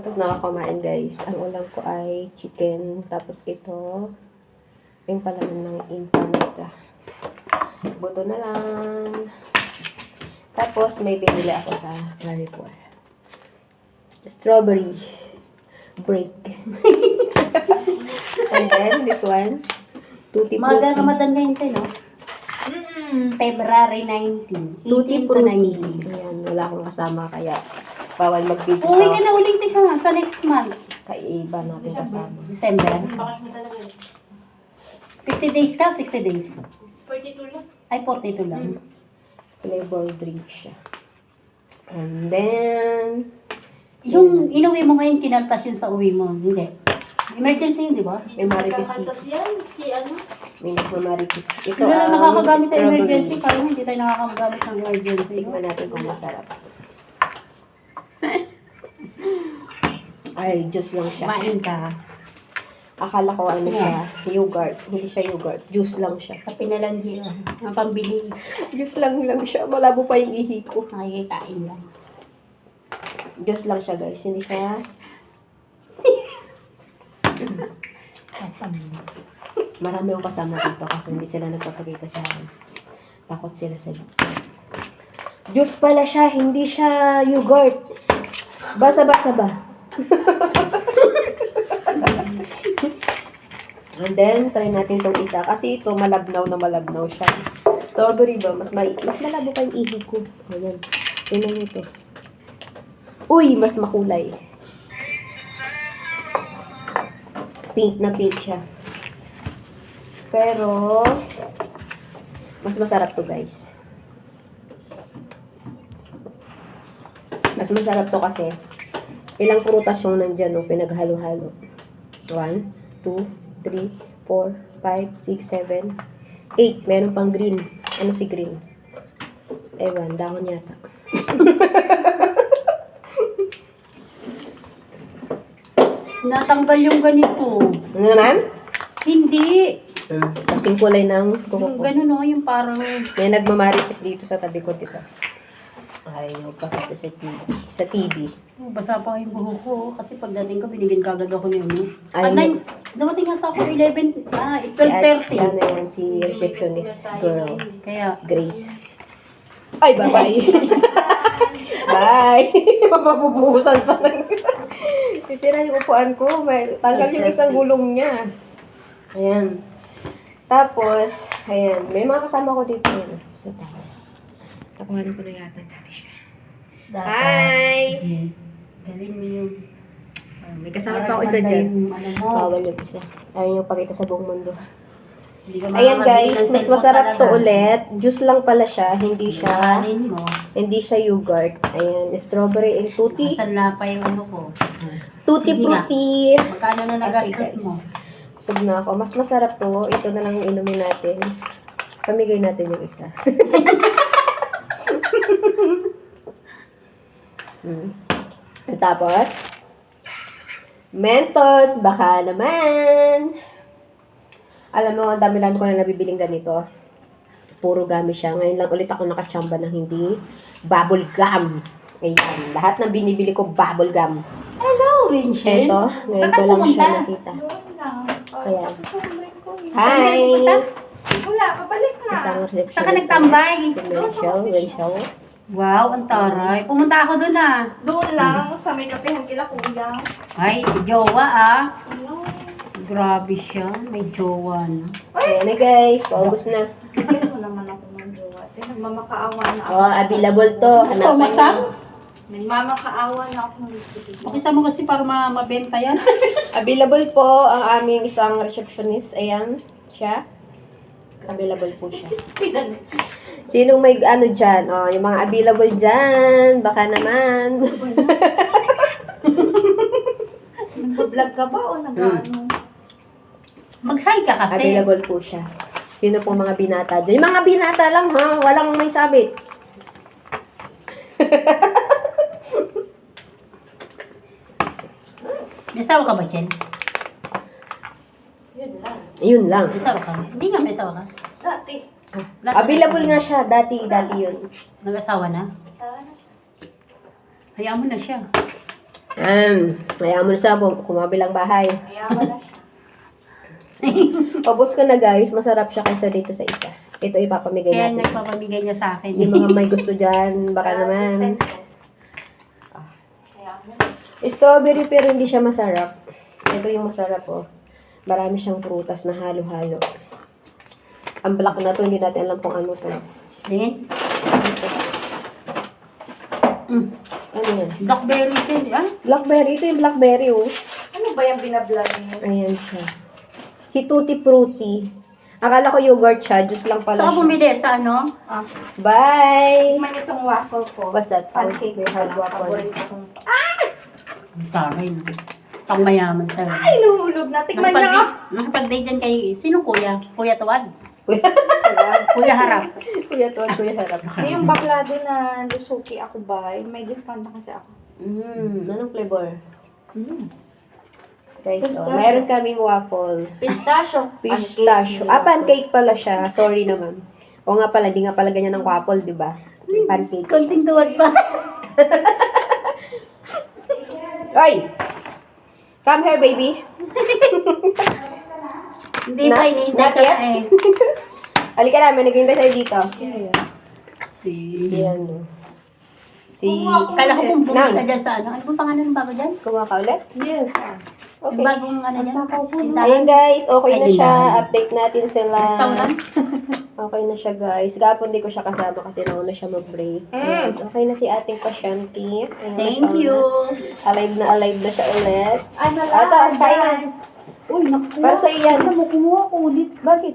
Tapos nakakamain guys. Ang ulam ko ay chicken. Tapos ito, yung palaman ng empanada. Buto na lang. Tapos may binili ako sa Carrefour. Strawberry break. And then this one, Tutti Frutti. Maga Ramadan ngayon tayo, no? February 19. Tutti 18 to Frutti. 19. Ayan, wala akong kasama kaya bawal mag-video Uwi ka na uling tayo sa next month. kaiba natin kasama. December. 50 days ka, 60 days? 42 lang. Ay, 42 lang. Flavor drink siya. And then, Yung inuwi mo ngayon, kinaltas yun sa uwi mo. Hindi. Emergency yun, di ba? may maritis Kakantas dito. yan, miski ano. May maritis. Ito Hindi na ang nakakagamit ng strawberry. emergency. Parang hindi tayo nakakagamit ng emergency. Tignan natin kung masarap. Ay, juice lang siya. Kumain ka. Akala ko ano siya, yogurt. Hindi siya yogurt. Juice lang siya. Kape na lang din. Ang pambili. Juice lang siya. Malabo pa yung ihi ko. Nakikikain lang. Juice lang siya guys. Hindi siya... Marami akong kasama dito kasi hindi sila nagpapakita sa akin. Takot sila sa juice pala siya, hindi siya yogurt. Basa-basa ba? And then, try natin itong isa. Kasi ito, malabnaw na malabnaw siya. Strawberry ba? Mas malabo pa yung ihi ko. Ayan. Tingnan nyo ito. Uy, mas makulay. Pink na pink siya. Pero, mas masarap to guys. Mas masarap to kasi, ilang prutas yung nandyan, no? Pinaghalo-halo. 1, 2, 3, 4, 5, 6, 7, 8. Meron pang green. Ano si green? Ewan, dahon yata. Natanggal yung ganito. Ano naman? Hindi. Kasing kulay ng kuko Yung ko. gano'n, no? Yung parang... May nagmamarites dito sa tabi ko, dito. Ay, magpakita sa TV. Sa TV. Basa pa yung buhok ko. Kasi pagdating ko, binigyan kagad ako niya. No? Ay, Dumating ata ako 11, Si 12:30. ano yan, si receptionist girl. Kaya, Grace. Ay, bye-bye. Bye. Mapapubuhusan pa lang. Sisira yung upuan ko. Tanggal yung isang gulong niya. Ayan. Tapos, ayan. May mga kasama ko dito. Sa tayo. Takuhanan ko na yata dati siya. Hi! Gawin mo yung... May kasama pa ako isa dyan. Ano mo. Bawal yung isa. Ayaw yung pakita sa buong mundo. Hindi ka Ayan makakabili guys, ng mas cellphone masarap to talaga. ulit. Juice lang pala siya, Kanin mo. hindi siya yogurt. Ayan, strawberry and tutti. Asan na pa yung ano ko? Tutti Sige nga. frutti. Magkano na nagastos Okay, guys. mo? Busog na ako. Mas masarap to. Ito na lang yung inumin natin. Pamigay natin yung isa. Tapos, Mentos, baka naman. Alam mo, ang dami-dami ko na nabibiling ganito. Puro gami siya. Ngayon lang ulit ako nakachamba ng hindi bubble gum. Ayan. Lahat ng binibili ko bubble gum. Hello, Vincent. Ito, ngayon Saan ko ka lang siya pumunta? nakita. Doon lang. Ayan. Saan ka Hi! pumunta? Wala, pabalik na. Isang receptionist. Saan ka nagtambay? Si Rachel. Wow, ang taray. Pumunta ako doon ah. Doon lang, sa may kapehan kila kuya. Ay, jowa ah. Ano? Grabe siya. May jowa na. Ayan na guys, paubos na. Bigyan mo naman ako ng jowa. Nagmamakaawa na ako. Oh, available to. Hanapin masam? mo. Nagmamakaawa na ako ng Pakita mo kasi para mabenta yan. Available po ang aming isang receptionist. Ayan, siya. Available po siya. Sinong may ano dyan? Oh, yung mga available dyan. Baka naman. Nag-vlog ka ba o nag-ano? Mag-hi ka kasi. Available po siya. Sino po mga binata dyan? Yung mga binata lang ha. Walang may sabit. May asawa ka ba, Chen? Yun lang. Yun lang. May asawa ka? Hindi nga may asawa ka. Dati. Available nga siya. Dati yun. Nag-asawa na? Sana siya. Hayaan mo na siya. Kaya mo na siya, kumabilang bahay. Mayaman na siya. Paubos ko na guys, masarap siya kaysa dito sa isa. Ito ipapamigay Kaya natin. nagpapamigay niya sa akin. Yung mga may gusto dyan, baka naman. Kaya mo. Strawberry pero hindi siya masarap. Ito yung masarap oh. Marami siyang prutas na halo-halo. Ang black na to, hindi natin alam kung ano to. Tingin. Mm. Ano yan? Blackberry siya, di ba? Blackberry. Ito yung blackberry oh. Ano ba yung binablog niyo? Ayan siya. Si Tutti Frutti. Akala ko yogurt siya. Juice lang pala Saan ka siya. bumili? Sa ano? Ah, Bye! tikman itong waffle ko. What's that? Pancake May ko hard lang. waffle. Paborito kong... Ang taray. Pangmayaman talaga. Ay, nahulog na. Tikman niya ka. Nakapag-date dyan kay... Sino kuya? Kuya Tuwad? Kuya Harap. Kuya Tuan, Kuya Harap. Yung bakla doon na Lusuki ako ba? May discount na kasi ako. Anong flavor? Guys, Pistachio. meron kaming waffle. Pistachio. Pistachio. Pancake pala siya. Sorry naman. O nga pala, di nga pala ganyan ng waffle, di ba? Pancake. Konting tuwad pa. Oy! Come here, baby. Hindi pa, hinihintay Not ka yet? na eh. Halika na, may naghihintay sa'yo dito. Si... Si ano? Si... Kala ko kung bumili ka Nang. dyan sa ano. Ano bang pangalan ng bago dyan? Kuha ka ulit? Yes. Yung Okay. bagong ano dyan? Ayan guys, okay na Ay, siya. dinaan. Update natin sila. Restaurant? Okay na siya guys. Gapon di ko siya kasama kasi nauna siya mag-break. Ayan, okay na si ating pasyente. Ayan, Thank masya you. Allah. Alive na siya ulit. Ay, Ito, kain na. Uy, nakuha. Para sa'yo yan. Ano mo, kumuha ko ulit. Bakit?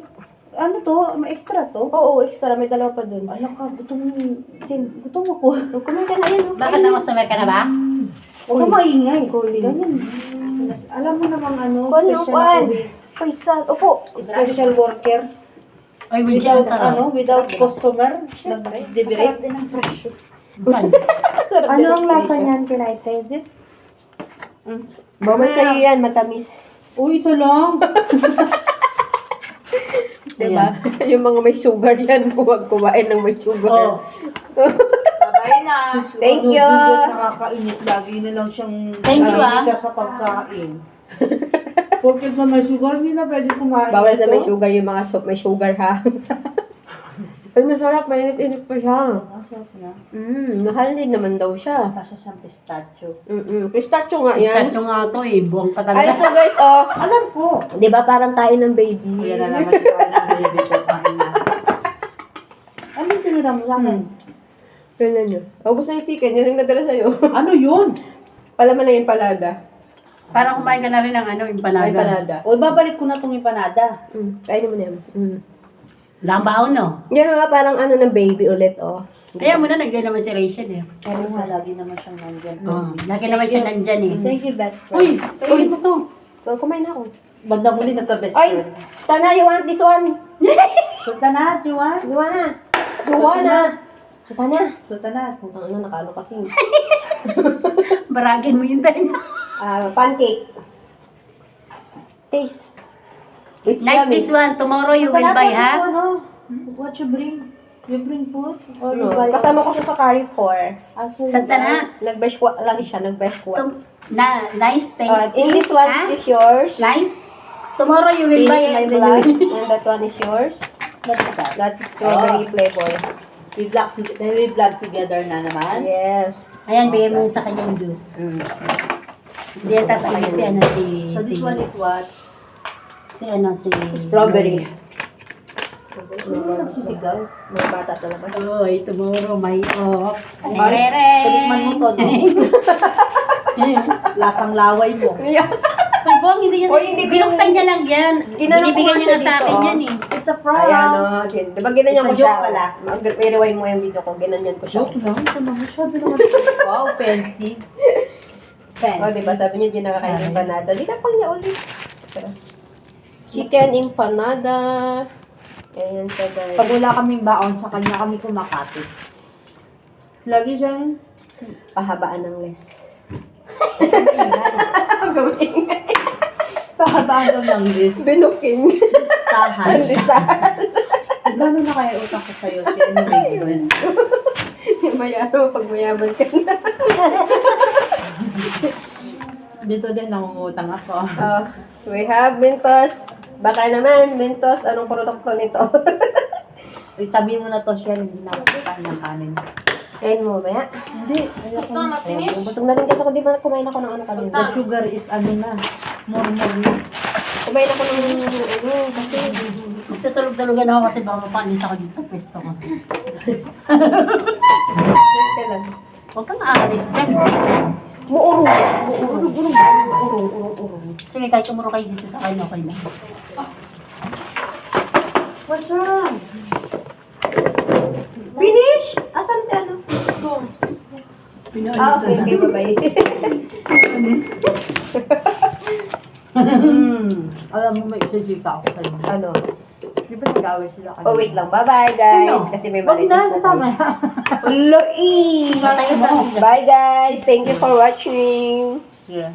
Ano to? May extra to? Oo, extra. May dalawa pa dun. Ala ka, gutom ako. Kumain ka na yan. Bakit na customer ka na ba? Huwag ka maingay. Kulin. Ganyan. Alam mo namang ano, Kuan, special kuan. ako. Uy, sad. Upo. Special worker. Ay, will Without, dyan sarap. without customer. Nag-deliberate. din ang presyo. Ano Sarap din ang lasa presyo. niyan? Can I taste it? Bawal sa'yo yan, matamis. Uy, so long. Diba? Yung mga may sugar yan, huwag kumain ng may sugar. Oh. Bye na. Thank you. Nakakainis. Lagi na lang siyang Thank you, nalilita sa pagkain. Porque na may sugar, hindi na pwede kumain. Bawal sa may ito. sugar, yung mga soup may sugar ha. Ay, masarap, mainit-init pa siya. Masarap na. Mahal din naman daw siya. Kasi siyang pistachio. Pistachio nga Chat yan. yung nga to eh. Buwang pa Ay, talaga. ito guys, oh. Alam ko. Di ba parang tayo ng baby? Kuya na naman ikaw ng baby ko. Ano yung tinira mo sa akin? Kailan nyo? Ubus na yung chicken, yan ang nadala sa'yo. Ano yun? Palaman na yung palada. Parang kumain ka na rin ng ano, Ay, empanaga. palada. O, babalik ko na itong empanada. Kainin mo na yan. Lambaon no? Yan mga parang ano ng baby ulit, oh. Kaya mo na nandiyan naman si Rachel eh. Pero nga, lagi naman siyang nandyan. Oh, lagi naman siya nandyan eh. Thank you, best Uy, friend. kainin mo to. So, kumain na ako. Bandang huli nagka-best Ay! Tana, you want this one? Punta na, Juan. Luwana. Luwana. Tana. Punta na. Ang ano, nakano kasi. Baragin mo yung tayo. Pancake. Taste. It's Nice yummy. this one. Tomorrow you will buy ha? Ano? What you bring? You bring food? Or you No, buy? kasama ko siya sa Carrefour. Aso, Santa na. Nag-besh kwa lang siya, nag-besh kwa. Nice tasty. In this one, ha? this is yours. Nice. Tomorrow you will This buy is my and then blood. you will- And that one is yours. That is strawberry flavor. We vlog together na naman. Yes. Ayan, bigay mo sa kanya yung juice. Hindi yan tatapos si ano si... So this si- one is what? Si ano si... Strawberry. Ano nagsisigaw? Mga bata sa labas. Oy, tomorrow may off. Ay, Palikman mo to, no? Lasang laway mo. Ay, Bong, hindi yan. Oy, hindi ko yung- Binuksan niya lang yan. Ginanong ko Binibigyan nga niya siya na sa dito, akin oh. yan eh. It's a prank. Ayan o. Di ba ginanyan ko It's a siya? joke pala. I-rewind mo yung video ko. Ginanyan ko siya. Joke lang. Ito na masyado naman. Wow, fancy. Fancy. O, diba? Sabi niya, di nakakain ng empanada. Di na pang niya ulit. Chicken empanada. Ayan siya, guys. Pag wala kaming baon, sa kanya kami kumakati. Lagi siyang Pahabaan ng less. pahabaan daw ng list. Binuking. Tahan. Listahan. Gano'n na kaya utang ko sa'yo? Kaya ano may list? Mayaro pag mayaman ka na. Dito din, nangungutang ako. Oh, we have Mentos. Baka naman, Mentos, anong produkto nito? Itabi mo na to siya, hindi na ako kakain ng kanin. Kain mo ba? Hindi, ayoko na. Busog na rin kasi ako, di ba kumain ako ng ano kanina? The sugar is ano na, more na. Kumain ako ng ano, kasi Magtutulog-tulugan ako kasi baka mapanis ako dito sa pwesto ko. yun ka lang. Huwag kang aalis dyan. Muurong. Urong. Sige, kahit tumuro kayo dito sa akin, okay na. What's wrong? Finish? Asan si ano? Ah, okay, okay, bye-bye. Alam mo, may isisika ako sa'yo. Ano? Di ba nag-away sila kanina? Oh, wait lang. Bye-bye, guys. Kasi may Wag marites na, na kasama. tayo. Ulo, Tayo ba? Bye, guys. Thank you for watching. Yeah.